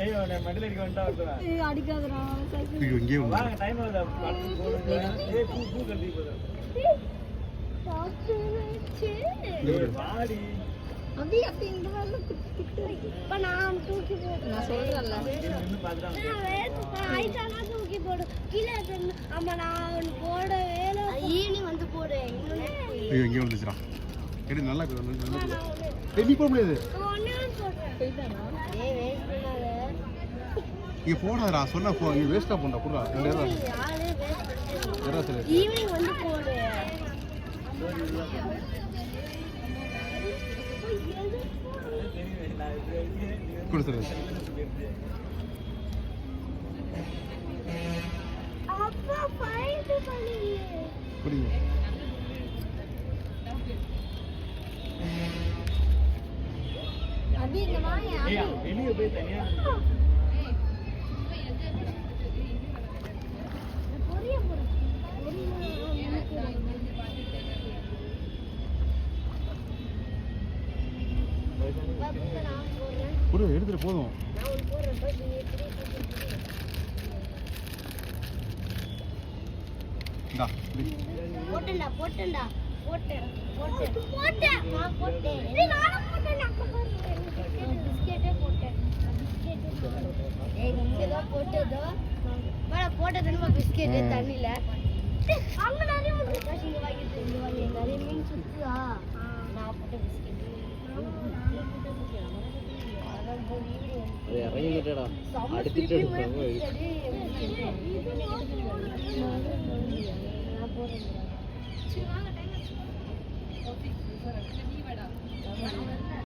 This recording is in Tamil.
ஐயோ நான் மடில அடிக்க வந்தா வரதா அடிக்காதடா ஐயோ இங்கே வாங்க டைம் ஆகுது பாட்டு போடுங்க ஏய் பூ கட்டி போடு பாடி அபி அப்படி இந்த வரல கிட்ட இப்ப நான் தூக்கி போடு நான் சொல்றேன்ல நின்னு பாத்துறாங்க ஐசானா தூக்கி போடு கீழ அம்மா நான் போட வேலை ஈவினிங் வந்து போடு ஐயோ இங்கே வந்துச்சுடா எடி நல்லா ரெடி போட முடியாது இங்கே போடாதடா சொன்னா போ நீ வேஸ்ட்டாக போண்டா புடா 2000 சரி ஈவினிங் வந்து போடு கொடுத்துரு அப்பா ஃபைண்ட் பண்ணி புரியுது அபி இந்த வாங்க ஏய் வெளிய போய் தனியா பொரிய போடு புடு எடுத்துட்டு போதும் இந்தா போட்டேன்டா போட்டேன்டா போட்டேன் போட்டேன் போட்டேன் நான் போட்டேன் இது நானும் போட்டேன் அக்கா பாரு பிஸ்கெட்டே போட்டேன் ஏய் நீங்க போட்டதோ மேல போட்டதுன்னு பிஸ்கெட் தண்ணில அங்க நிறைய வந்து கஷிங்க வாங்கி நிறைய மீன் சுத்துதா நான் போட்ட பிஸ்கெட் இறங்கிட்டடா அடிச்சிட்டு நான் போறேன்